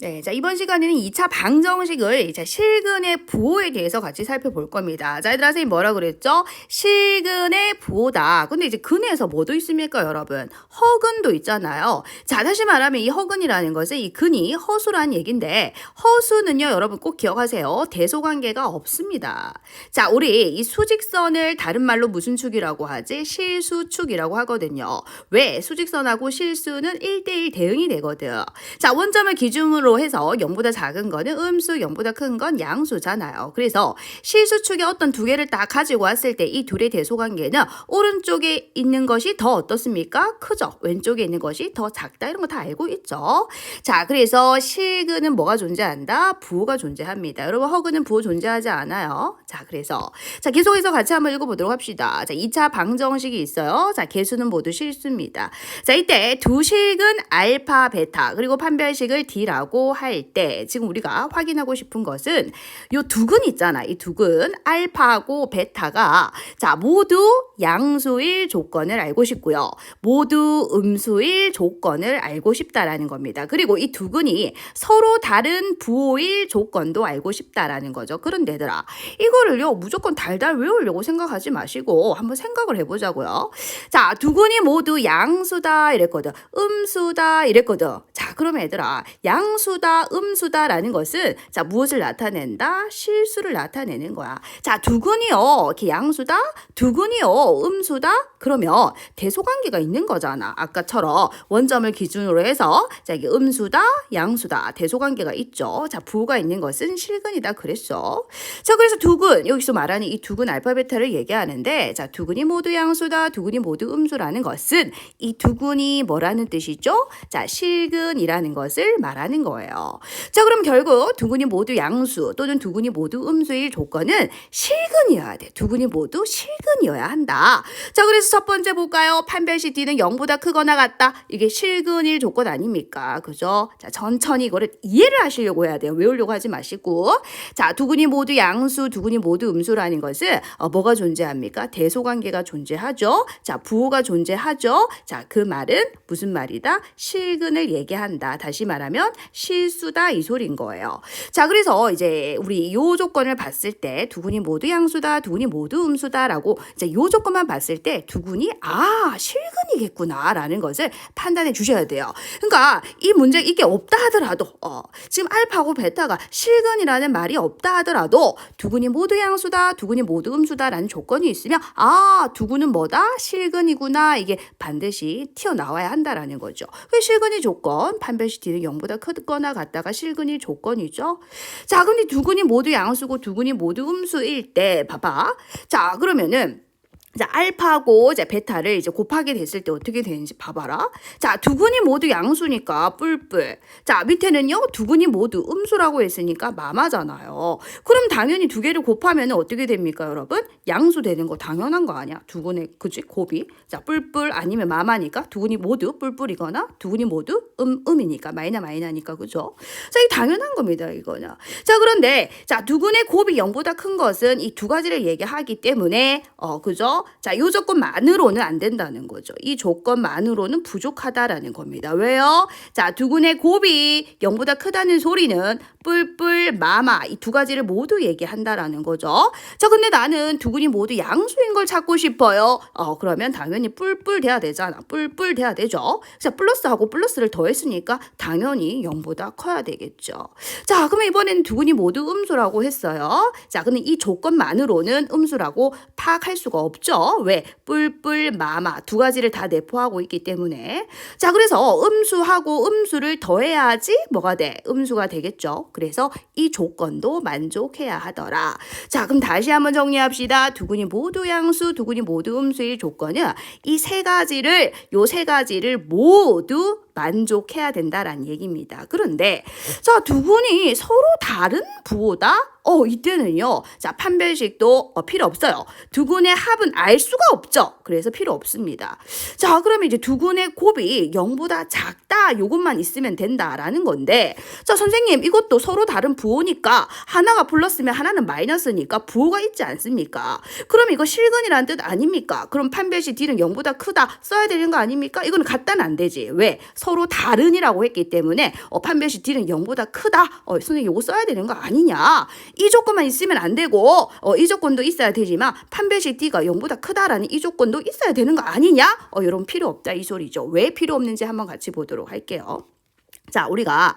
네, 자, 이번 시간에는 2차 방정식을 자, 실근의 부호에 대해서 같이 살펴볼 겁니다. 자, 얘들아, 선생님 뭐라 그랬죠? 실근의 부호다. 근데 이제 근에서 뭐도 있습니까, 여러분? 허근도 있잖아요. 자, 다시 말하면 이 허근이라는 것은 이 근이 허수란 얘기인데, 허수는요, 여러분 꼭 기억하세요. 대소관계가 없습니다. 자, 우리 이 수직선을 다른 말로 무슨 축이라고 하지? 실수축이라고 하거든요. 왜? 수직선하고 실수는 1대1 대응이 되거든. 자, 원점을 기준으로 해서 0보다 작은 거는 음수, 0보다 큰 건 양수잖아요. 그래서 실수축에 어떤 두 개를 딱 가지고 왔을 때 이 둘의 대소관계는 오른쪽에 있는 것이 더 어떻습니까? 크죠? 왼쪽에 있는 것이 더 작다. 이런 거 다 알고 있죠? 자, 그래서 실근은 뭐가 존재한다? 부호가 존재합니다. 여러분, 허근은 부호 존재하지 않아요. 자, 그래서 자, 계속해서 같이 한번 읽어보도록 합시다. 자, 2차 방정식이 있어요. 자, 개수는 모두 실수입니다. 자, 이때 두 식은 알파, 베타, 그리고 판별식을 D라고 할 때 지금 우리가 확인하고 싶은 것은 요 두 근 있잖아. 이 두 근 알파하고 베타가 자, 모두 양수일 조건을 알고 싶고요. 모두 음수일 조건을 알고 싶다라는 겁니다. 그리고 이 두 근이 서로 다른 부호일 조건도 알고 싶다라는 거죠. 그런데 얘들아, 이거를요 무조건 달달 외우려고 생각하지 마시고 한번 생각을 해보자고요. 자, 두 근이 모두 양수다 이랬거든. 음수다 이랬거든. 자, 그러면 얘들아, 양수다, 음수다라는 것은 자, 무엇을 나타낸다? 실수를 나타내는 거야. 자, 두 근이요, 이렇게 양수다, 두 근이요, 음수다. 그러면 대소관계가 있는 거잖아. 아까처럼 원점을 기준으로 해서 자, 이게 음수다, 양수다, 대소관계가 있죠. 자, 부호가 있는 것은 실근이다 그랬어. 자, 그래서 두 근, 여기서 말하는 이 두 근 알파 베타를 얘기하는데 자, 두 근이 모두 양수다, 두 근이 모두 음수라는 것은 이 두 근이 뭐라는 뜻이죠? 자, 실근이라는 것을 말하는 거예요. 자, 그럼 결국 두 근이 모두 양수 또는 두 근이 모두 음수일 조건은 실근이어야 돼. 두 근이 모두 실근이어야 한다. 자, 그래서 첫 번째 볼까요? 판별식 D는 0보다 크거나 같다. 이게 실근일 조건 아닙니까? 그죠? 자, 천천히 이거를 이해를 하시려고 해야 돼요. 외우려고 하지 마시고. 자, 두 근이 모두 양수, 두 근이 모두 음수라는 것은 뭐가 존재합니까? 대소관계가 존재하죠. 자, 부호가 존재하죠. 자, 그 말은 무슨 말이다? 실근을 얘기한다. 다시 말하면 실수다 이 소리인 거예요. 자, 그래서 이제 우리 요 조건을 봤을 때 두 근이 모두 양수다, 두 근이 모두 음수다라고 이제 요 조건만 봤을 때 두 근이 실근이겠구나라는 것을 판단해 주셔야 돼요. 그러니까 이 문제 이게 없다 하더라도 지금 알파고 베타가 실근이라는 말이 없다 하더라도 두 근이 모두 양수다, 두 근이 모두 음수다라는 조건이 있으면 두 근은 뭐다? 실근이구나. 이게 반드시 튀어나와야 한다라는 거죠. 그 실근이 조건, 판별식 D는 0보다 크거나 같다가 실근이 조건이죠. 자, 근데 두 근이 모두 양수고 두 근이 모두 음수일 때 봐봐. 자, 그러면은 자, 알파하고 이제 베타를 이제 곱하게 됐을 때 어떻게 되는지 봐봐라. 자, 두 근이 모두 양수니까 뿔뿔. 자, 밑에는요, 두 근이 모두 음수라고 했으니까 마마잖아요. 그럼 당연히 두 개를 곱하면 어떻게 됩니까, 여러분? 양수 되는 거 당연한 거 아니야? 두 근의, 그치? 곱이. 자, 뿔뿔 아니면 마마니까 두 근이 모두 뿔뿔이거나 두 근이 모두 음이니까 마이나니까, 그죠? 자, 이 당연한 겁니다, 이거는. 자, 그런데, 자, 두 근의 곱이 0보다 큰 것은 이 두 가지를 얘기하기 때문에, 그죠? 자, 이 조건만으로는 안 된다는 거죠. 이 조건만으로는 부족하다라는 겁니다. 왜요? 자, 두 근의 곱이 0보다 크다는 소리는 뿔뿔, 마마 이 두 가지를 모두 얘기한다라는 거죠. 자, 근데 나는 두 근이 모두 양수인 걸 찾고 싶어요. 그러면 당연히 뿔뿔 돼야 되잖아. 뿔뿔 돼야 되죠. 자, 플러스하고 플러스를 더했으니까 당연히 0보다 커야 되겠죠. 자, 그러면 이번에는 두 근이 모두 음수라고 했어요. 자, 근데 이 조건만으로는 음수라고 파악할 수가 없죠. 왜? 뿔뿔, 마마 두 가지를 다 내포하고 있기 때문에. 자, 그래서 음수하고 음수를 더해야지 뭐가 돼? 음수가 되겠죠. 그래서 이 조건도 만족해야 하더라. 자, 그럼 다시 한번 정리합시다. 두 근이 모두 양수, 두 근이 모두 음수의 조건은 이 세 가지를 모두 만족해야 된다라는 얘기입니다. 그런데 자, 두 근이 서로 다른 부호다? 이때는요. 자, 판별식도 필요 없어요. 두 근의 합은 알 수가 없죠. 그래서 필요 없습니다. 자, 그러면 이제 두근의 곱이 0보다 작다 요것만 있으면 된다라는 건데, 자, 선생님 이것도 서로 다른 부호니까 하나가 플러스면 하나는 마이너스니까 부호가 있지 않습니까? 그럼 이거 실근이라는 뜻 아닙니까? 그럼 판별식 D는 0보다 크다 써야 되는 거 아닙니까? 이거는 같다는 안 되지. 왜? 서로 다른이라고 했기 때문에 판별식 D는 0보다 크다. 선생님 이거 써야 되는 거 아니냐? 이 조건만 있으면 안 되고 이 조건도 있어야 되지만 판별식 D가 0보다 크다라는 이 조건도 있어야 되는 거 아니냐? 이런 필요 없다 이 소리죠. 왜 필요 없는지 한번 같이 보도록 할게요. 자, 우리가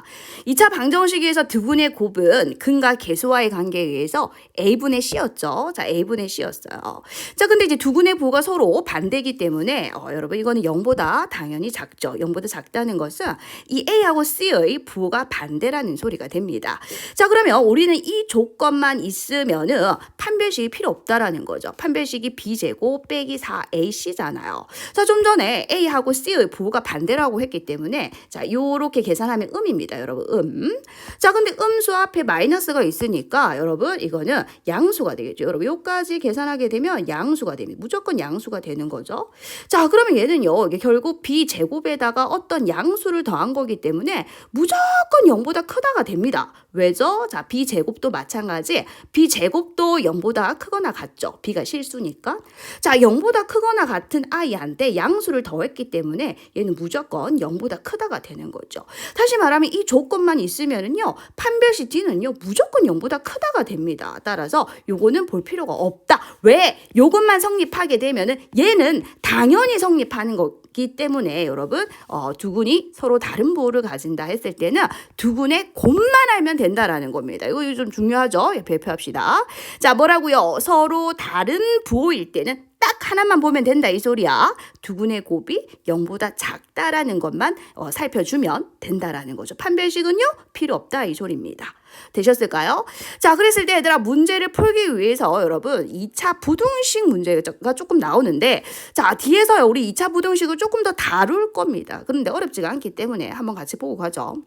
2차 방정식에서 두근의 곱은 근과 계수와의 관계에 의해서 A분의 C였죠. 자, A분의 C였어요. 자, 근데 이제 두근의 부호가 서로 반대이기 때문에 여러분 이거는 0보다 당연히 작죠. 0보다 작다는 것은 이 A하고 C의 부호가 반대라는 소리가 됩니다. 자, 그러면 우리는 이 조건만 있으면은 판별식이 필요 없다라는 거죠. 판별식이 B제곱 빼기 4AC잖아요. 자, 좀 전에 A하고 C의 부호가 반대라고 했기 때문에 자, 요렇게 계산하면 음입니다, 여러분. 자, 근데 음수 앞에 마이너스가 있으니까 여러분 이거는 양수가 되겠죠. 여러분 요까지 계산하게 되면 양수가 됩니다. 무조건 양수가 되는 거죠. 자, 그러면 얘는요. 이게 결국 B제곱에다가 어떤 양수를 더한 거기 때문에 무조건 0보다 크다가 됩니다. 왜죠? 자, B제곱도 마찬가지. B제곱도 0보다 크거나 같죠. B가 실수니까. 자, 0보다 크거나 같은 아이한테 양수를 더했기 때문에 얘는 무조건 0보다 크다가 되는 거죠. 다시 말하면 이 조건만 있으면은요, 판별식 D는요, 무조건 0보다 크다가 됩니다. 따라서 요거는 볼 필요가 없다. 왜? 요것만 성립하게 되면은 얘는 당연히 성립하는 거기 때문에 여러분, 두근이 서로 다른 부호를 가진다 했을 때는 두근의 곱만 알면 된다라는 겁니다. 이거 좀 중요하죠? 예, 발표합시다. 자, 뭐라고요? 서로 다른 부호일 때는 딱 하나만 보면 된다 이 소리야. 두근의 곱이 0보다 작다라는 것만 살펴주면 된다라는 거죠. 판별식은요 필요 없다 이 소리입니다. 되셨을까요? 자, 그랬을 때 얘들아 문제를 풀기 위해서 여러분 2차 부등식 문제가 조금 나오는데 자, 뒤에서 우리 2차 부등식을 조금 더 다룰 겁니다. 그런데 어렵지가 않기 때문에 한번 같이 보고 가죠.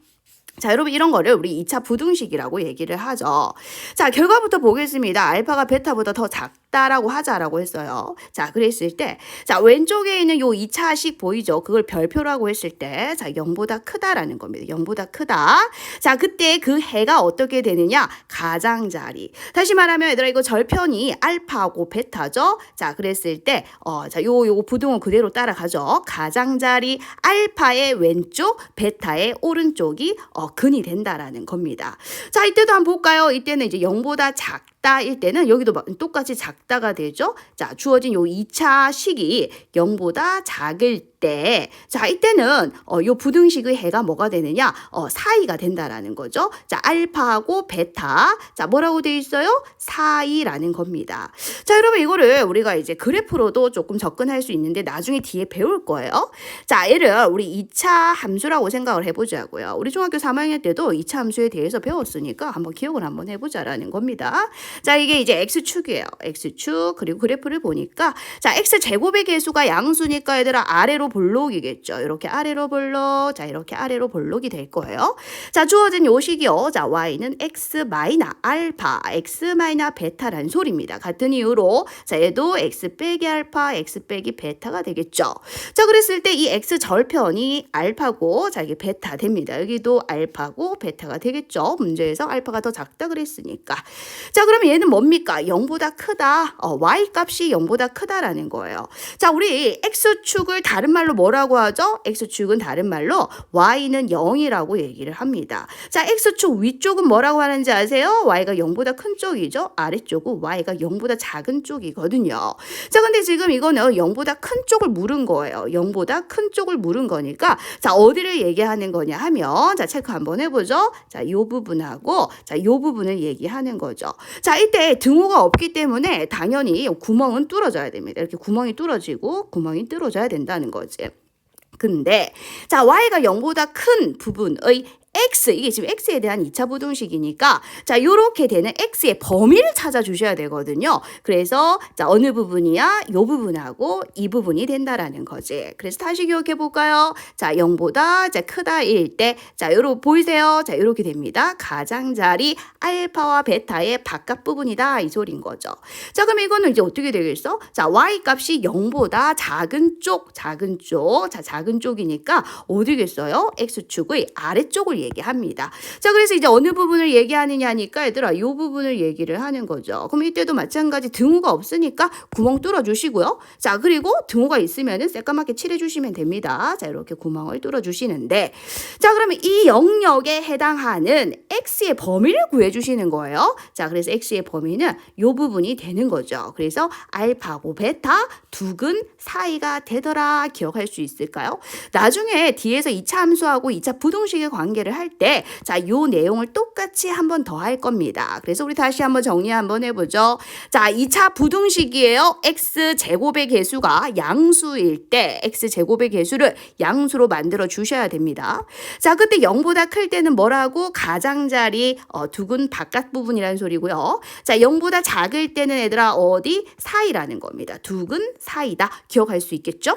자, 여러분 이런 거를 우리 2차 부등식이라고 얘기를 하죠. 자, 결과부터 보겠습니다. 알파가 베타보다 더 작다라고 하자라고 했어요. 자, 그랬을 때 자, 왼쪽에 있는 요 2차식 보이죠? 그걸 별표라고 했을 때 자, 0보다 크다라는 겁니다. 0보다 크다. 자, 그때 그 해가 어떻게 되느냐? 가장자리. 다시 말하면 얘들아 이거 절편이 알파하고 베타죠? 자, 그랬을 때 자, 요 부등호 그대로 따라가죠. 가장자리 알파의 왼쪽, 베타의 오른쪽이 근이 된다라는 겁니다. 자, 이때도 한번 볼까요? 이때는 이제 0보다 작다일 때는 여기도 똑같이 작다가 되죠. 자, 주어진 요 2차 식이 0보다 작을 때, 자, 이때는 요 부등식의 해가 뭐가 되느냐? 사이가 된다라는 거죠. 자, 알파하고 베타. 자, 뭐라고 돼 있어요? 사이라는 겁니다. 자, 여러분 이거를 우리가 이제 그래프로도 조금 접근할 수 있는데 나중에 뒤에 배울 거예요. 자, 얘를 우리 2차 함수라고 생각을 해보자고요. 우리 중학교 3학년 때도 2차 함수에 대해서 배웠으니까 한번 기억을 한번 해보자라는 겁니다. 자, 이게 이제 X축이에요. X축. 그리고 그래프를 보니까 자, X제곱의 개수가 양수니까 얘들아 아래로 볼록이겠죠. 이렇게 아래로 볼록. 자, 이렇게 아래로 볼록이 될 거예요. 자, 주어진 요 식이요. 자, Y는 X 마이너 알파, X 마이너 베타라는 소리입니다. 같은 이유로 자, 얘도 X 빼기 알파, X 빼기 베타가 되겠죠. 자, 그랬을 때 이 X 절편이 알파고 자, 이게 베타 됩니다. 여기도 알파고 베타가 되겠죠. 문제에서 알파가 더 작다 그랬으니까. 자, 그러면 얘는 뭡니까? 0보다 크다. Y 값이 0보다 크다라는 거예요. 자, 우리 X축을 다른 말로 뭐라고 하죠? X축은 다른 말로 Y는 0이라고 얘기를 합니다. 자, X축 위쪽은 뭐라고 하는지 아세요? Y가 0보다 큰 쪽이죠. 아래쪽은 Y가 0보다 작은 쪽이거든요. 자, 근데 지금 이거는 0보다 큰 쪽을 물은 거예요. 0보다 큰 쪽을 물은 거니까 자, 어디를 얘기하는 거냐 하면 자, 체크 한번 해보죠. 자, 요 부분하고 자, 요 부분을 얘기하는 거죠. 자, 이때 등호가 없기 때문에 당연히 구멍은 뚫어져야 됩니다. 이렇게 구멍이 뚫어지고 구멍이 뚫어져야 된다는 거지. 근데 자, Y가 0보다 큰 부분의 x, 이게 지금 x에 대한 2차 부등식이니까 자, 요렇게 되는 x의 범위를 찾아주셔야 되거든요. 그래서 자, 어느 부분이야? 요 부분하고 이 부분이 된다라는 거지. 그래서 다시 기억해 볼까요? 자, 0보다 자, 크다일 때 자, 요로 보이세요? 자, 요렇게 됩니다. 가장자리 알파와 베타의 바깥 부분이다 이 소리인 거죠. 자, 그럼 이거는 이제 어떻게 되겠어? 자, y 값이 0보다 작은 쪽, 작은 쪽. 자, 작은 쪽이니까 어디겠어요? x축의 아래쪽을 얘기합니다. 자, 그래서 이제 어느 부분을 얘기하느냐니까 얘들아 이 부분을 얘기를 하는 거죠. 그럼 이때도 마찬가지 등호가 없으니까 구멍 뚫어 주시고요. 자, 그리고 등호가 있으면은 새까맣게 칠해 주시면 됩니다. 자, 이렇게 구멍을 뚫어 주시는데 자, 그러면 이 영역에 해당하는 x의 범위를 구해 주시는 거예요. 자, 그래서 x의 범위는 이 부분이 되는 거죠. 그래서 알파하고 베타 두 근 사이가 되더라 기억할 수 있을까요? 나중에 뒤에서 2차 함수하고 2차 부등식의 관계를 할 때 자, 요 내용을 똑같이 한 번 더 할 겁니다. 그래서 우리 다시 한번 정리 한번 해보죠. 자, 2차 부등식이에요. x 제곱의 개수가 양수일 때 x 제곱의 개수를 양수로 만들어 주셔야 됩니다. 자, 그때 0보다 클 때는 뭐라고? 가장자리 두 근 바깥 부분이라는 소리고요. 자, 0보다 작을 때는 얘들아 어디? 사이라는 겁니다. 두 근 사이다. 기억할 수 있겠죠?